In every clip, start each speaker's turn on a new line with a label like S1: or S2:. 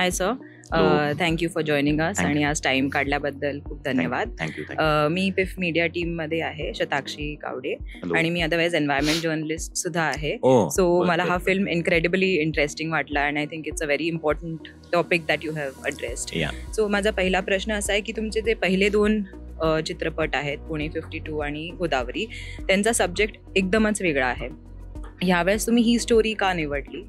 S1: High sir, thank you for joining us आणि आज time काढल्याबद्दल खूप धन्यवाद. मी पिफ मीडिया टीम मध्ये आहे, शताक्षी कावडे, आणि मी अदरवाईज एन्व्हायरमेंट जर्नलिस्ट सुद्धा आहे. सो मला हा फिल्म इनक्रेडिबली इंटरेस्टिंग वाटला and I think it's a very important topic that you have addressed. So माझा पहिला प्रश्न असा आहे की तुमचे जे पहिले दोन चित्रपट आहेत, पुणे 52 आणि गोदावरी, त्यांचा सब्जेक्ट एकदमच वेगळा आहे. ह्यावेळेस तुम्ही ही स्टोरी का निवडली?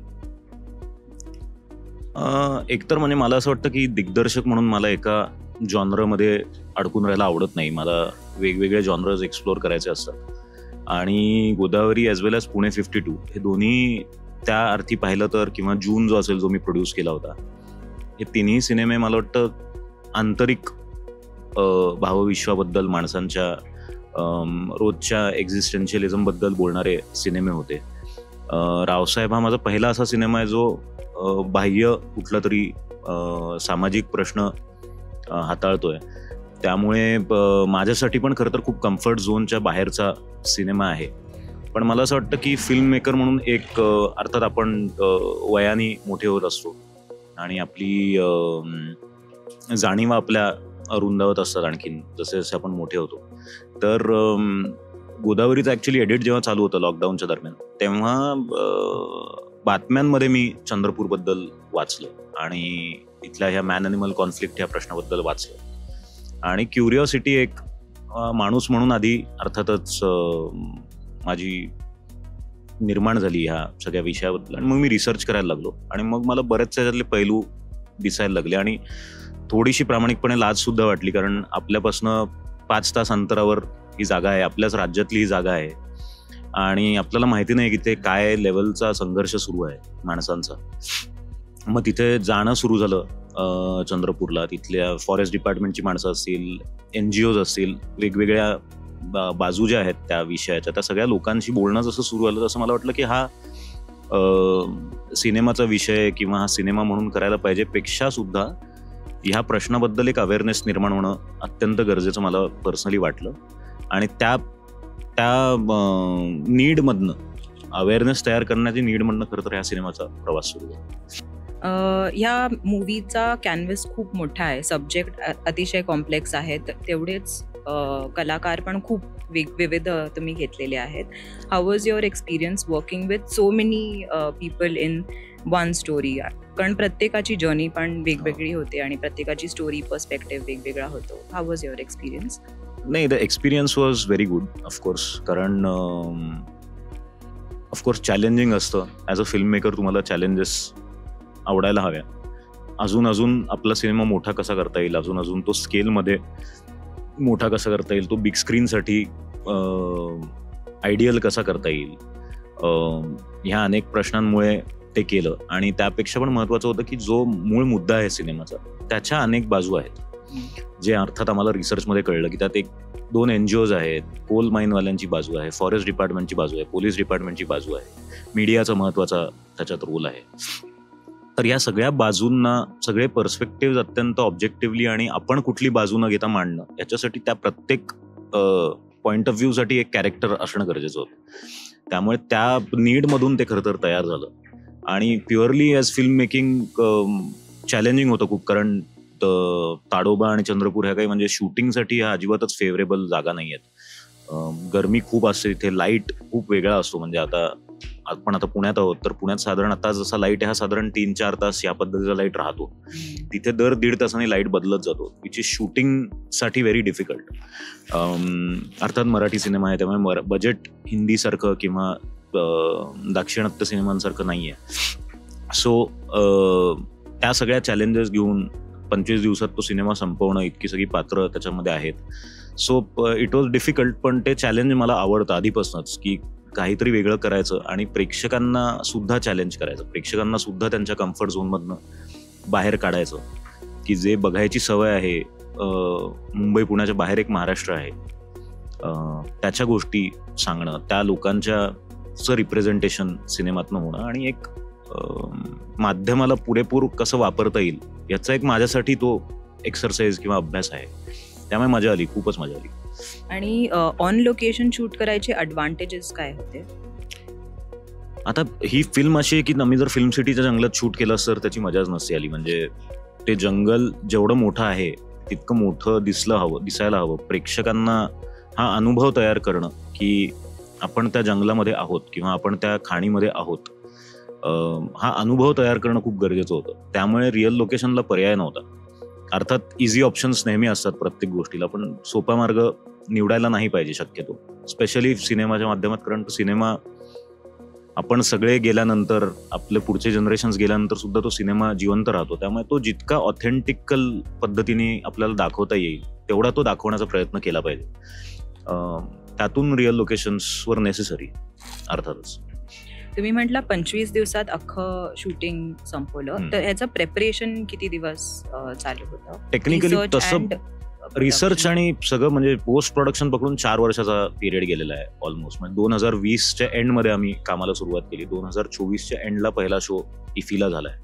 S2: एकतर म्हणजे मला असं वाटतं की दिग्दर्शक म्हणून मला एका जॉनरमध्ये अडकून राहायला आवडत नाही. मला वेगवेगळे जॉनर्स एक्सप्लोअर करायचे असतात आणि गोदावरी ॲज वेल ॲज पुणे 52 हे दोन्ही त्या अर्थी पाहिलं तर, किंवा जून जो असेल जो मी प्रोड्यूस केला होता, हे तिन्ही सिनेमे मला वाटतं आंतरिक भावविश्वाबद्दल, माणसांच्या रोजच्या एक्झिस्टन्शियलिझमबद्दल बोलणारे सिनेमे होते. रावसाहेब हा माझा पहिला असा सिनेमा आहे जो बाह्य कुठला तरी सामाजिक प्रश्न हाताळतोय. त्यामुळे माझ्यासाठी पण खरं तर खूप कम्फर्ट झोनच्या बाहेरचा सिनेमा आहे. पण मला असं वाटतं की फिल्म मेकर म्हणून एक अर्थात आपण वयाने मोठे होत असतो आणि आपली जाणीवा आपल्या रुंदावत असतात आणखीन जसे जसे आपण मोठे होतो. तर गोदावरीचं ॲक्च्युली एडिट जेव्हा चालू होतं लॉकडाऊनच्या दरम्यान, तेव्हा बातम्यांमध्ये मी चंद्रपूरबद्दल वाचलं आणि इथल्या ह्या मॅन ॲनिमल कॉन्फ्लिक्ट ह्या प्रश्नाबद्दल वाचलं आणि क्युरिओसिटी एक माणूस म्हणून आधी अर्थातच माझी निर्माण झाली ह्या सगळ्या विषयाबद्दल. आणि मग मी रिसर्च करायला लागलो आणि मग मला बरेचसे त्याच्यातले पैलू दिसायला लागले आणि थोडीशी प्रामाणिकपणे लाजसुद्धा वाटली, कारण आपल्यापासनं 5 तास अंतरावर ही जागा आहे, आपल्याच राज्यातली ही जागा आहे आणि आपल्याला माहिती नाही की ते काय लेवलचा संघर्ष सुरू आहे माणसांचा. मग तिथे जाणं सुरू झालं चंद्रपूरला. तिथल्या फॉरेस्ट डिपार्टमेंटची माणसं असतील, NGOज असतील, वेगवेगळ्या बाजू ज्या आहेत त्या विषयाच्या, त्या सगळ्या लोकांशी बोलणं जसं सुरू झालं तसं मला वाटलं की हा सिनेमाचा विषय किंवा हा सिनेमा म्हणून करायला पाहिजे पेक्षा सुद्धा ह्या प्रश्नाबद्दल एक अवेअरनेस निर्माण होणं अत्यंत गरजेचं मला पर्सनली वाटलं. आणि त्या नीडमधनं, अवेअरनेस तयार करण्याची नीडमधनं खरं तर ह्या सिनेमाचा प्रवास सुरू झाला.
S1: ह्या मूवीचा कॅनव्हस खूप मोठा आहे, सब्जेक्ट अतिशय कॉम्प्लेक्स आहेत, तेवढेच कलाकार पण खूप विविध तुम्ही घेतलेले आहेत. How was your experience working with so many people in one story? कारण प्रत्येकाची जर्नी पण वेगवेगळी होते आणि प्रत्येकाची स्टोरी पर्स्पेक्टिव्ह वेगवेगळा होतो. How was your experience?
S2: नाही, the experience was very good of course, कारण ऑफकोर्स चॅलेंजिंग असतं. ॲज अ फिल्म मेकर तुम्हाला चॅलेंजेस आवडायला हव्या. अजून आपला सिनेमा मोठा कसा करता येईल, अजून तो स्केलमध्ये मोठा कसा करता येईल, तो बिग स्क्रीनसाठी आयडियल कसा करता येईल, ह्या अनेक प्रश्नांमुळे ते केलं. आणि त्यापेक्षा पण महत्त्वाचं होतं की जो मूळ मुद्दा आहे सिनेमाचा त्याच्या अनेक बाजू आहेत, जे अर्थात आम्हाला रिसर्चमध्ये कळलं की त्यात 1-2 NGOज आहेत, कोल माईनवाल्यांची बाजू आहे, फॉरेस्ट डिपार्टमेंटची बाजू आहे, पोलीस डिपार्टमेंटची बाजू आहे, मीडियाचा महत्त्वाचा त्याच्यात रोल आहे. तर या सगळ्या बाजूंना, सगळे पर्स्पेक्टिव्ह अत्यंत ऑब्जेक्टिव्हली आणि आपण कुठली बाजू न घेता मांडणं, याच्यासाठी त्या प्रत्येक पॉईंट ऑफ व्ह्यूसाठी एक कॅरेक्टर असणं गरजेचं होतं. त्यामुळे त्या नीडमधून ते खरं तर तयार झालं. आणि purely as film making challenging होतं खूप, कारण ताडोबा आणि चंद्रपूर ह्या काही म्हणजे शूटिंगसाठी ह्या अजिबातच फेवरेबल जागा नाही आहेत. गरमी खूप असते तिथे, लाईट खूप वेगळा असतो. म्हणजे आपण आता पुण्यात आहोत, तर पुण्यात साधारण आता जसा लाईट आहे हा साधारण 3-4 तास या पद्धतीचा लाईट राहतो. तिथे दर 1.5 तासाने लाईट बदलत जातो, विच इज शूटिंगसाठी व्हेरी डिफिकल्ट. अर्थात मराठी सिनेमा आहे त्यामुळे बजेट हिंदीसारखं किंवा दाक्षिणात्य सिनेमांसारखं नाही आहे. सो त्या सगळ्या चॅलेंजेस घेऊन 25 दिवसात तो सिनेमा संपवणं, इतकी सगळी पात्र त्याच्यामध्ये आहेत. So it was difficult. पण ते चॅलेंज मला आवडतं आधीपासूनच, की काहीतरी वेगळं करायचं आणि प्रेक्षकांना सुद्धा चॅलेंज करायचं, प्रेक्षकांना सुद्धा त्यांच्या कम्फर्ट झोनमधनं बाहेर काढायचं. की जे बघायची सवय आहे, मुंबई पुण्याच्या बाहेर एक महाराष्ट्र आहे, त्याच्या गोष्टी सांगणं, त्या लोकांच्याचं रिप्रेझेंटेशन सिनेमातनं होणं आणि एक माध्यमाला पुरेपूर कसं वापरता येईल याचा एक माझ्यासाठी तो एक्सरसाइज किंवा अभ्यास आहे. त्यामुळे मजा आली, खूपच मजा आली.
S1: आणि ऑन लोकेशन शूट करायचे ॲडव्हान्टेजेस काय होते?
S2: आता ही फिल्म अशी आहे की आम्ही जर फिल्म सिटीच्या जंगलात शूट केलं तर त्याची मजाच नसते आली. म्हणजे ते जंगल जेवढं मोठं आहे तितकं मोठं दिसायला हवं. प्रेक्षकांना हा अनुभव तयार करणं की आपण त्या जंगलामध्ये आहोत किंवा आपण त्या खाणीमध्ये आहोत, हा अनुभव तयार करणं खूप गरजेचं होतं. त्यामुळे रिअल लोकेशनला पर्याय नव्हता. अर्थात इझी ऑप्शन्स नेहमी असतात प्रत्येक गोष्टीला, पण सोपा मार्ग निवडायला नाही पाहिजे शक्यतो, स्पेशली सिनेमाच्या माध्यमात. कारण सिनेमा आपण सगळे गेल्यानंतर, आपले पुढचे जनरेशन्स गेल्यानंतर सुद्धा तो सिनेमा जिवंत राहतो. त्यामुळे तो जितका ऑथेंटिकल पद्धतीने आपल्याला दाखवता येईल तेवढा तो दाखवण्याचा प्रयत्न केला पाहिजे. त्यातून रिअल लोकेशन्सवर नेसेसरी अर्थातच.
S1: तुम्ही म्हटलं 25 दिवसात अख्खं शूटिंग संपवलं, तर ह्याचं प्रेपरेशन किती दिवस चालू होतं?
S2: टेक्निकली तसं रिसर्च आणि सगळं म्हणजे पोस्ट प्रोडक्शन पकडून 4 वर्षाचा पिरियड गेलेला आहे ऑलमोस्ट. म्हणजे 2020च्या एंडमध्ये आम्ही कामाला सुरुवात केली. 2024च्या एंडला पहिला शो इफीला झालाय.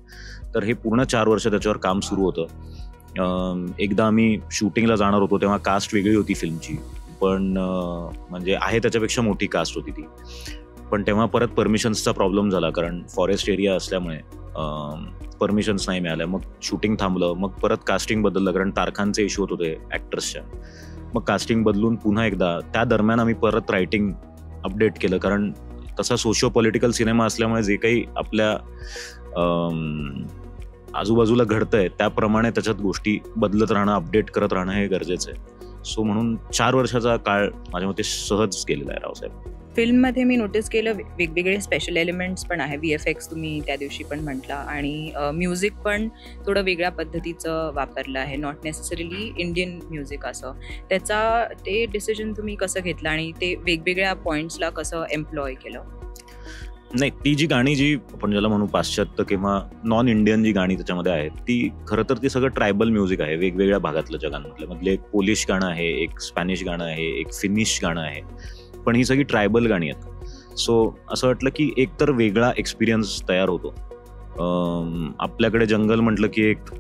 S2: तर हे पूर्ण 4 वर्ष त्याच्यावर काम सुरू होतं. एकदा आम्ही शूटिंगला जाणार होतो तेव्हा कास्ट वेगळी होती फिल्मची, पण म्हणजे आहे त्याच्यापेक्षा मोठी कास्ट होती ती. पण तेव्हा परत परमिशन्सचा प्रॉब्लेम झाला, कारण फॉरेस्ट एरिया असल्यामुळे परमिशन्स नाही मिळाल्या. मग शूटिंग थांबलं. मग परत कास्टिंग बदललं, कारण तारखांचे इश्यू होत होते ॲक्टर्सच्या. मग कास्टिंग बदलून पुन्हा एकदा त्या दरम्यान आम्ही परत रायटिंग अपडेट केलं, कारण तसा सोशिओ पॉलिटिकल सिनेमा असल्यामुळे जे काही आपल्या आजूबाजूला घडतंय त्याप्रमाणे त्याच्यात गोष्टी बदलत राहणं, अपडेट करत राहणं हे गरजेचं आहे. सो म्हणून 4 वर्षाचा काळ माझ्या मते सहज गेलेला आहे रावसाहेब.
S1: फिल्ममध्ये मी नोटीस केलं वेगवेगळे स्पेशल एलिमेंट्स पण आहे. VFX तुम्ही त्या दिवशी पण म्हटला, आणि म्युझिक पण थोडं वेगळ्या पद्धतीचं वापरलं आहे, नॉट नेसेसरीली इंडियन म्युझिक असं. ते डिसिजन तुम्ही कसं घेतलं आणि ते वेगवेगळ्या पॉइंट्सला कसं एम्प्लॉय केलं?
S2: नाही, ती जी गाणी जी आपण ज्याला म्हणू पाश्चात्य किंवा नॉन इंडियन जी गाणी त्याच्यामध्ये आहेत, ती खरं तर ती सगळं ट्रायबल म्युझिक आहे वेगवेगळ्या भागातलं जगांमधलं. मधले एक पोलिश गाणं आहे, एक स्पॅनिश गाणं आहे, एक फिनिश गाणं आहे, पण ही सगळी ट्रायबल गाणी आहेत. सो असं वाटलं की एक तर वेगळा एक्सपिरियन्स तयार होतो. आपल्याकडे जंगल म्हटलं की एक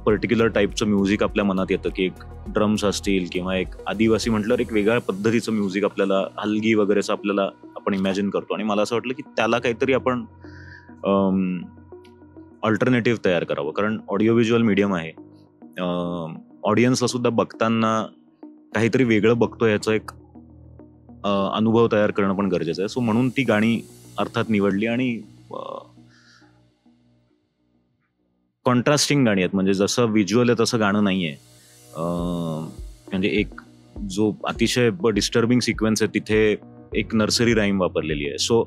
S2: पर्टिक्युलर टाईपचं म्युझिक आपल्या मनात येतं, की एक ड्रम्स असतील किंवा एक आदिवासी म्हटल्यावर एक वेगळ्या पद्धतीचं म्युझिक आपल्याला, हलगी वगैरेचं आपल्याला आपण इमॅजिन करतो. आणि मला असं वाटलं की त्याला काहीतरी आपण ऑल्टरनेटिव्ह तयार करावं, कारण ऑडिओ व्हिज्युअल मीडियम आहे. ऑडियन्सला सुद्धा बघताना काहीतरी वेगळं बघतो याचं एक अनुभव तयार करणं पण गरजेचं आहे. सो म्हणून ती गाणी अर्थात निवडली, आणि कॉन्ट्रास्टिंग गाणी आहेत. म्हणजे जसं व्हिज्युअल आहे तसं गाणं नाहीये. म्हणजे एक जो अतिशय डिस्टर्बिंग सिक्वेन्स आहे तिथे एक नर्सरी राईम वापरलेली आहे. सो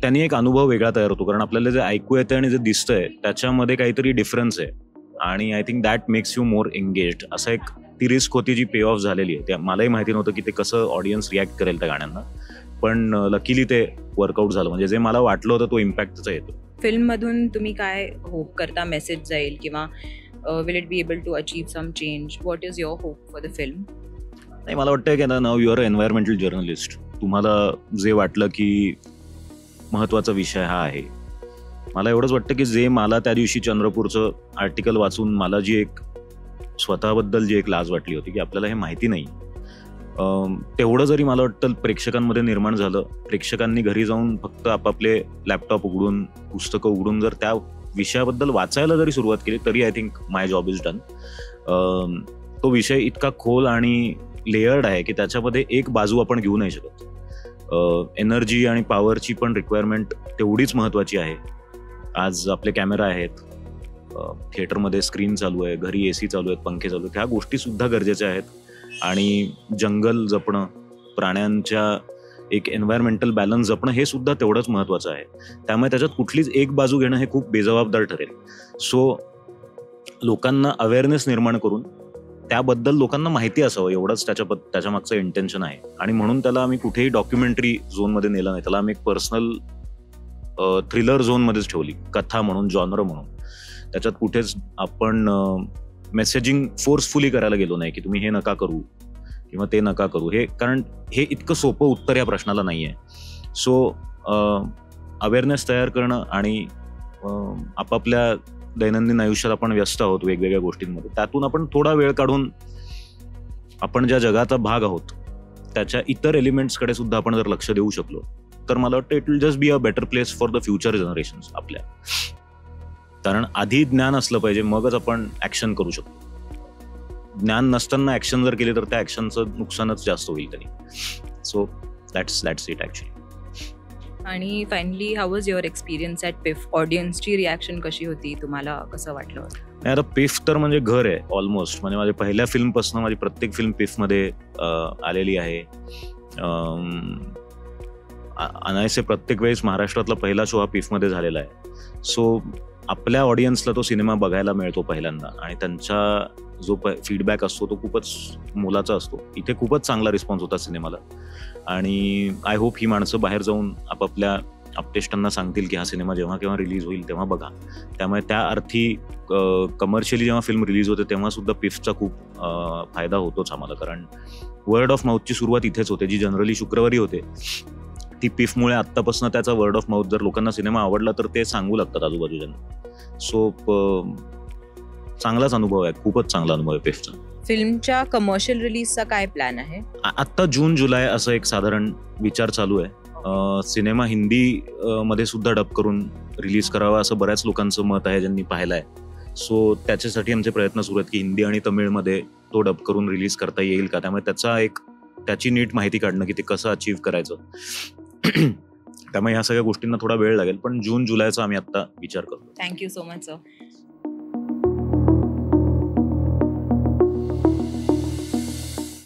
S2: त्यांनी एक अनुभव वेगळा तयार होतो, कारण आपल्याला जे ऐकू येतंय आणि जे दिसतंय त्याच्यामध्ये काहीतरी डिफरन्स आहे, आणि I think that makes you more engaged. असं एक ती रिस्क होती जी पे ऑफ झालेली आहे. मलाही माहिती नव्हतं की ते कसं ऑडियन्स रिॲक्ट करेल त्या गाण्यांना, पण लकीली ते वर्कआउट झालं. म्हणजे जे मला वाटलं होतं तो इम्पॅक्ट त्याचा येतो.
S1: फिल्ममधून तुम्ही काय होप करता मेसेज जाईल, किंवा will it be able to achieve some change? What is your hope for the film?
S2: नाही, मला वाटतं की नाव you are a environmental journalist. तुम्हाला जे वाटलं की महत्त्वाचा विषय हा आहे, मला एवढंच वाटतं की जे मला त्या दिवशी चंद्रपूरचं आर्टिकल वाचून मला जी एक स्वतःबद्दल जी एक लाज वाटली होती की आपल्याला हे माहिती नाही, तेवढं जरी मला वाटतं प्रेक्षकांमध्ये निर्माण झालं, प्रेक्षकांनी घरी जाऊन फक्त आपापले लॅपटॉप उघडून, पुस्तकं उघडून जर त्या विषयाबद्दल वाचायला जरी सुरुवात केली तरी I think my job is done. तो विषय इतका खोल आणि लेयर्ड आहे की त्याच्यामध्ये एक बाजू आपण घेऊ नाही शकत. एनर्जी आणि पॉवरची पण रिक्वायरमेंट तेवढीच महत्त्वाची आहे. आज आपले कॅमेरा आहेत, थिएटरमध्ये स्क्रीन चालू आहे, घरी AC चालू आहेत, पंखे चालू आहेत, ह्या गोष्टी सुद्धा गरजेच्या आहेत. आणि जंगल जपणं, प्राण्यांच्या एक एन्व्हायरमेंटल बॅलन्स जपणं हे सुद्धा तेवढंच महत्त्वाचं आहे. त्यामुळे त्याच्यात कुठलीच एक बाजू घेणं हे खूप बेजबाबदार ठरेल. सो लोकांना अवेअरनेस निर्माण करून त्याबद्दल लोकांना माहिती असावं एवढंच त्याच्या मागचं इंटेन्शन आहे. आणि म्हणून त्याला आम्ही कुठेही डॉक्युमेंटरी झोनमध्ये नेलं नाही, त्याला आम्ही एक पर्सनल थ्रिलर झोनमध्येच ठेवली, कथा म्हणून, जॉनर म्हणून. त्याच्यात कुठेच आपण मेसेजिंग फोर्सफुली करायला गेलो नाही की तुम्ही हे नका करू किंवा ते नका करू, हे कारण हे इतकं सोपं उत्तर या प्रश्नाला नाही आहे. सो अवेअरनेस तयार करणं आणि आपापल्या दैनंदिन आयुष्यात आपण व्यस्त आहोत वेगवेगळ्या गोष्टींमध्ये, त्यातून आपण थोडा वेळ काढून आपण ज्या जगाचा भाग आहोत त्याच्या इतर एलिमेंट्सकडे सुद्धा आपण जर लक्ष देऊ शकलो तर मला वाटतं it will just be a better place for the future generations आपल्या. कारण आधी ज्ञान असलं पाहिजे, मगच आपण ऍक्शन करू शकतो. ज्ञान नसताना ऍक्शन जर केली तर त्या ऍक्शनचं नुकसानच जास्त होईल त्यांनी. So that's it actually.
S1: आणि finally how was your experience at PIFF? ऑडियन्सची रिॲक्शन कशी होती? तुम्हाला कसं वाटलं?
S2: नाही, आता पिफ तर म्हणजे घर आहे ऑलमोस्ट. म्हणजे माझ्या पहिल्या फिल्मपासून माझी प्रत्येक फिल्म पिफमध्ये आलेली आहे. अनायसे प्रत्येक वेळेस महाराष्ट्रातला पहिला शो हा पिफमध्ये झालेला आहे. सो आपल्या ऑडियन्सला तो सिनेमा बघायला मिळतो पहिल्यांदा, आणि त्यांचा जो फीडबॅक असतो तो खूपच मोलाचा असतो. इथे खूपच चांगला रिस्पॉन्स होता सिनेमाला, आणि आय होप ही माणसं बाहेर जाऊन आपापल्या अपटेस्टांना सांगतील की हा सिनेमा जेव्हा केव्हा रिलीज होईल तेव्हा बघा. त्यामुळे त्या अर्थी कमर्शियली जेव्हा फिल्म रिलीज होते तेव्हा सुद्धा पिफचा खूप फायदा होतोच आम्हाला. कारण वर्ड ऑफ माउथची सुरुवात इथेच होते, जी जनरली शुक्रवारी होते, ती पिफमुळे आत्तापासून त्याचा वर्ड ऑफ माउथ, जर लोकांना सिनेमा आवडला तर ते सांगू लागतात आजूबाजूच्यांना. सो चांगलाच अनुभव आहे, खूपच चांगला अनुभव आहे पिफचा.
S1: फिल्मच्या कमर्शियल रिलीजचा काय प्लॅन आहे?
S2: आत्ता जून जुलै असं एक साधारण विचार चालू आहे. सिनेमा हिंदी मध्ये सुद्धा डब करून रिलीज करावा असं बऱ्याच लोकांचं मत आहे ज्यांनी पाहिलंय. सो त्याच्यासाठी आमचे प्रयत्न सुरू आहेत की हिंदी आणि तमिळमध्ये तो डब करून रिलीज करता येईल का. त्यामुळे त्याची नीट माहिती काढणं की ते कसं अचीव्ह करायचं. त्यामुळे ह्या सगळ्या गोष्टींना थोडा वेळ लागेल, पण जून जुलैचा आम्ही आता विचार करतो.
S1: Thank you so much sir.